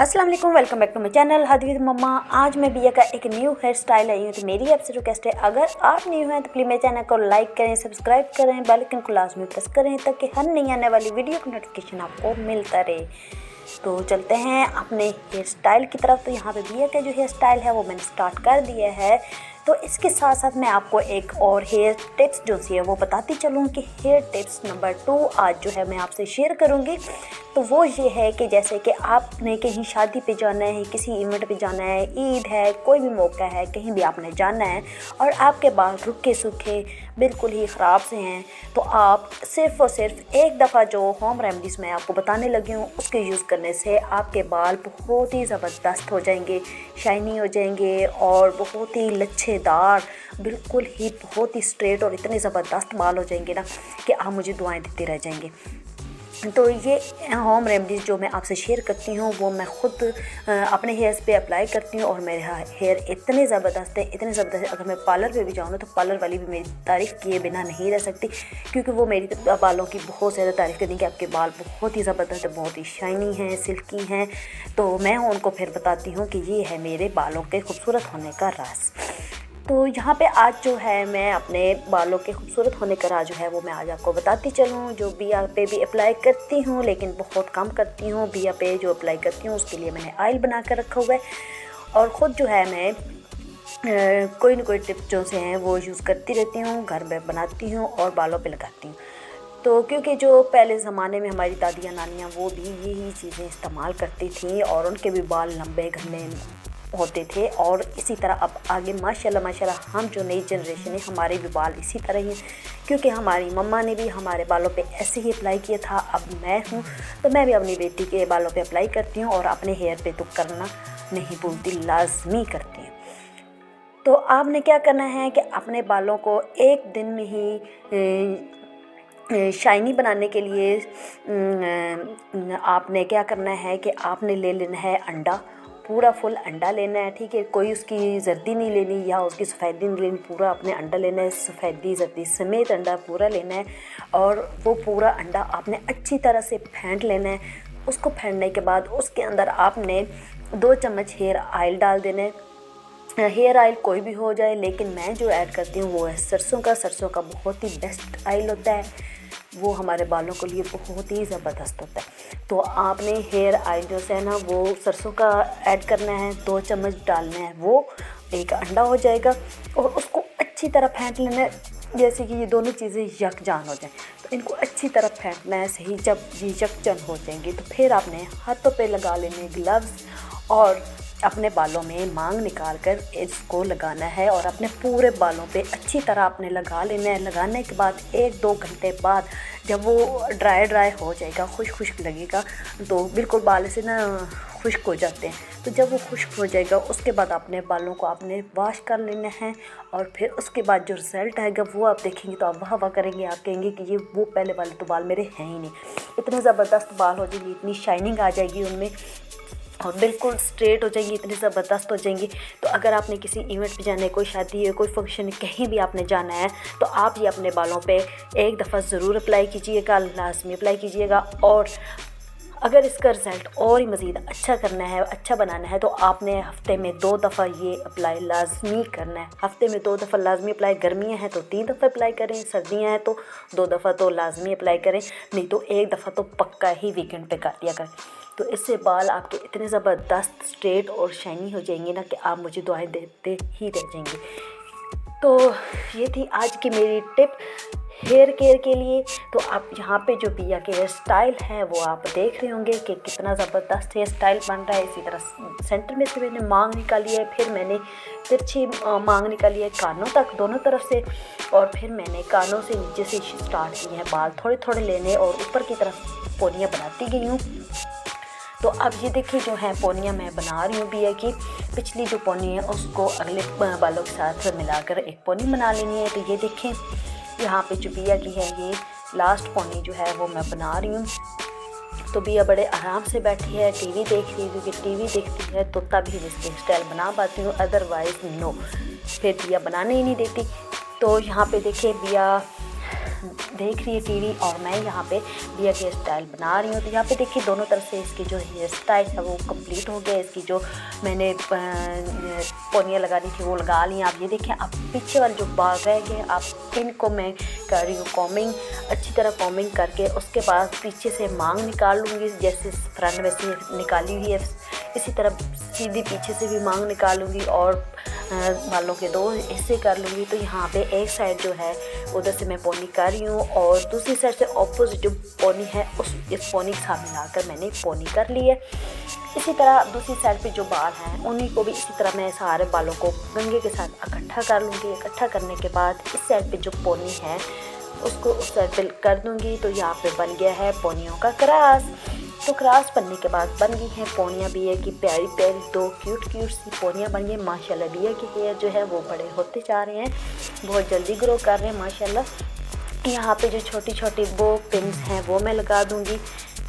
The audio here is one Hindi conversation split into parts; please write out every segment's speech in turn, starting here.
अस्सलाम वालेकुम, welcome back to my channel हद विद मम्मा। आज मैं बिया का एक न्यू हेयर स्टाइल आई हूँ। तो मेरी आपसे रिक्वेस्ट है, अगर आप न्यू हैं तो प्लीज़ मेरे चैनल को लाइक करें, सब्सक्राइब करें, बेल आइकन को लाजमी प्रेस करें ताकि हर नई आने वाली वीडियो की नोटिफिकेशन आपको मिलता रहे। तो चलते हैं अपने हेयर स्टाइल की तरफ। तो यहाँ पे बिया का जो हेयर स्टाइल है वो मैंने स्टार्ट कर दिया है। तो इसके साथ साथ मैं आपको एक और हेयर टिप्स जो सी है वो बताती चलूँ कि हेयर टिप्स नंबर 2 आज जो है मैं आपसे शेयर करूँगी। तो वो ये है कि जैसे कि आपने कहीं शादी पे जाना है, किसी इवेंट पे जाना है, ईद है, कोई भी मौका है, कहीं भी आपने जाना है और आपके बाल रुखे सूखे बिल्कुल ही ख़राब से हैं, तो आप सिर्फ़ और सिर्फ एक दफ़ा जो होम रेमेडीज़ मैं आपको बताने लगी हूँ उसके यूज़ करने से आपके बाल बहुत ही ज़बरदस्त हो जाएंगे, शाइनी हो जाएंगे और बहुत ही लच्छेदार, बिल्कुल ही बहुत ही स्ट्रेट और इतने ज़बरदस्त बाल हो जाएंगे ना कि आप मुझे दुआएं देते रह जाएंगे। तो ये होम रेमेडीज़ जो मैं आपसे शेयर करती हूँ वो मैं ख़ुद अपने हेयर्स पे अप्लाई करती हूँ और मेरे हेयर इतने ज़बरदस्त है, इतने ज़बरदस्त। अगर मैं पार्लर पे भी जाऊँ ना तो पार्लर वाली भी मेरी तारीफ़ किए बिना नहीं रह सकती, क्योंकि वो मेरी बालों की बहुत ज़्यादा तारीफ़ करती कि आपके बाल बहुत ही ज़बरदस्त है, बहुत ही शाइनी हैं, सिल्की हैं। तो मैं उनको फिर बताती हूँ कि ये है मेरे बालों के खूबसूरत होने का राज। तो यहाँ पे आज जो है मैं अपने बालों के खूबसूरत होने का राज जो है वो मैं आज आपको बताती चलूँ। जो बिया पे भी अप्लाई करती हूँ लेकिन बहुत कम करती हूँ। बिया पे जो अप्लाई करती हूँ उसके लिए मैंने ऑयल बना कर रखा हुआ है और ख़ुद जो है मैं कोई ना कोई टिप्स जो से हैं वो यूज़ करती रहती हूँ, घर में बनाती हूँ और बालों पे लगाती हूँ। तो क्योंकि जो पहले ज़माने में हमारी दादियाँ नानियाँ वो भी यही चीज़ें इस्तेमाल करती थी और उनके भी बाल लंबे घने होते थे। और इसी तरह अब आगे माशाल्लाह माशाल्लाह हम जो नई जनरेशन है हमारे भी बाल इसी तरह ही हैं, क्योंकि हमारी मम्मा ने भी हमारे बालों पे ऐसे ही अप्लाई किया था। अब मैं हूँ तो मैं भी अपनी बेटी के बालों पे अप्लाई करती हूँ और अपने हेयर पे तो करना नहीं भूलती, लाजमी करती हूँ। तो आपने क्या करना है कि अपने बालों को एक दिन में ही शाइनी बनाने के लिए आपने क्या करना है कि आपने ले लेना है अंडा, पूरा फुल अंडा लेना है, ठीक है। कोई उसकी जर्दी नहीं लेनी या उसकी सफ़ेदी नहीं लेनी, पूरा आपने अंडा लेना है, सफ़ेदी जर्दी समेत अंडा पूरा लेना है। और वो पूरा अंडा आपने अच्छी तरह से फेंट लेना है। उसको फेंटने के बाद उसके अंदर आपने 2 चम्मच हेयर ऑयल डाल देना है। हेयर ऑयल कोई भी हो जाए, लेकिन मैं जो ऐड करती हूँ वो है सरसों का बहुत ही बेस्ट ऑयल होता है, वो हमारे बालों के लिए बहुत ही ज़बरदस्त होता है। तो आपने हेयर ऑयल जो है ना वो सरसों का ऐड करना है, 2 चम्मच डालना है, वो एक अंडा हो जाएगा और उसको अच्छी तरह फेंट लेना है, जैसे कि ये दोनों चीज़ें यकजान हो जाएं। तो इनको अच्छी तरह फेंटना है सही। जब ये यकजान हो जाएंगी तो फिर आपने हाथों पे लगा लेने ग्लव्स और अपने बालों में मांग निकाल कर इसको लगाना है और अपने पूरे बालों पे अच्छी तरह आपने लगा लेना है। लगाने के बाद 1-2 घंटे बाद जब वो ड्राई हो जाएगा, खुश्क लगेगा, तो बिल्कुल बाल से ना खुश्क हो जाते हैं। तो जब वो खुश्क हो जाएगा उसके बाद अपने बालों को आपने वॉश कर लेना है और फिर उसके बाद जो रिज़ल्ट आएगा वो आप देखेंगे तो आप वाह वाह करेंगे। आप कहेंगे कि ये वो पहले वाले तो बाल मेरे हैं ही नहीं, इतने ज़बरदस्त बाल हो जाएंगे, इतनी शाइनिंग आ जाएगी उनमें और बिल्कुल स्ट्रेट हो जाएंगी, इतनी ज़बरदस्त हो जाएंगी। तो अगर आपने किसी इवेंट पे जाना है, कोई शादी है, कोई फंक्शन है, कहीं भी आपने जाना है, तो आप ये अपने बालों पे एक दफ़ा ज़रूर अप्लाई कीजिएगा, लाजमी अप्लाई कीजिएगा। और अगर इसका रिज़ल्ट और ही मज़ीद अच्छा करना है, अच्छा बनाना है, तो आपने हफ़्ते में 2 दफ़ा ये अप्लाई लाजमी करना है। हफ़्ते में 2 दफ़ा लाजमी अप्लाई, गर्मियाँ हैं तो 3 दफ़ा अप्लाई करें, सर्दियाँ हैं तो 2 दफ़ा तो लाजमी अप्लाई करें, नहीं तो एक दफ़ा तो पक्का ही वीकेंड पे कर दिया करें। तो इससे बाल आपके इतने ज़बरदस्त स्ट्रेट और शाइनी हो जाएंगे ना कि आप मुझे दुआएं देते ही रह जाएंगे। तो ये थी आज की मेरी टिप हेयर केयर के लिए। तो आप यहाँ पे जो बिया के हेयर स्टाइल है वो आप देख रहे होंगे कि कितना ज़बरदस्त हेयर स्टाइल बन रहा है। इसी तरह सेंटर में से मैंने मांग निकाली है, फिर मैंने तिरछी मांग निकाली है कानों तक, दोनों तरफ से, और फिर मैंने कानों से नीचे से स्टार्ट किए हैं बाल थोड़े थोड़े लेने और ऊपर की तरफ पोनियाँ बनाती गई हूँ। तो अब ये देखिए जो है पोनियाँ मैं बना रही हूँ बिया की। पिछली जो पोनी है उसको अगले बालों के साथ मिलाकर एक पोनी बना लेनी है। तो ये देखें यहाँ पे जो बिया की है ये लास्ट पोनी जो है वो मैं बना रही हूँ। तो बिया बड़े आराम से बैठी है, टीवी देख रही है, क्योंकि टीवी देखती है तो तभी इसकी स्टाइल बना पाती हूँ, अदरवाइज़ नो, फिर बिया बनाने ही नहीं देती। तो यहाँ पे देखिए बिया देख रही है टीवी और मैं यहाँ पे बिया की हेयर स्टाइल बना रही हूँ। तो यहाँ पे देखिए दोनों तरफ से इसकी जो हेयर स्टाइल है वो कंप्लीट हो गया। इसकी जो मैंने पोनियाँ लगानी थी वो लगा ली। आप ये देखें, आप पीछे वाले जो बाल रह गए आप इनको मैं कर रही हूँ कॉमिंग, अच्छी तरह कॉमिंग करके उसके बाद पीछे से मांग निकाल लूँगी। जैसे फ्रंट में से निकाली हुई है इसी तरह सीधी पीछे से भी मांग निकालूंगी और बालों के 2 हिस्से कर लूँगी। तो यहाँ पे एक साइड जो है उधर से मैं पोनी कर रही हूँ और दूसरी साइड से ऑपोजिट जो पोनी है इस पोनी के साथ मिलाकर मैंने पोनी कर ली है। इसी तरह दूसरी साइड पे जो बाल हैं उन्हीं को भी इसी तरह मैं सारे बालों को कंघे के साथ इकट्ठा कर लूँगी। इकट्ठा करने के बाद इस साइड पे जो पोनी है उसको उस साइड पे कर दूँगी। तो यहाँ पे बन गया है पोनियों का क्रास। तो क्रास बनने के बाद बन गई हैं पोनियाँ बिया की प्यारी प्यारी 2 क्यूट सी पोनियाँ बन गई। माशाल्लाह बिया के हेयर जो है वो बड़े होते जा रहे हैं, बहुत जल्दी ग्रो कर रहे हैं माशाल्लाह। यहाँ पे जो छोटी छोटी बो पिन्स हैं वो मैं लगा दूँगी।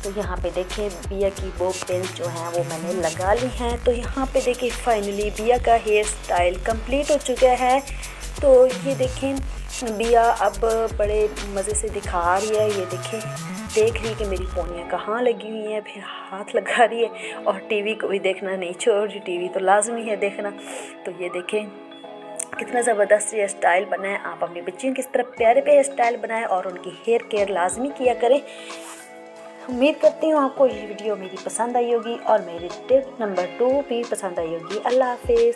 तो यहाँ पे देखें बिया की बो पिन्स जो हैं वो मैंने लगा ली हैं। तो यहाँ पे देखिए फाइनली बिया का हेयर स्टाइल कंप्लीट हो चुका है। तो ये देखें बिया अब बड़े मज़े से दिखा रही है। ये देखें देख रही है कि मेरी पोनियाँ कहाँ लगी हुई हैं, फिर हाथ लगा रही है और टीवी को भी देखना नहीं छोड़ रही। टीवी तो लाजमी है देखना। तो ये देखें कितना ज़बरदस्त हेयर स्टाइल बना है। आप अपनी बच्चियों की इस तरह प्यारे हेयर स्टाइल बनाएं और उनकी हेयर केयर लाजमी किया करें। उम्मीद करती हूँ आपको ये वीडियो मेरी पसंद आई होगी और मेरी टिप नंबर 2 भी पसंद आई होगी। अल्लाह हाफिज़।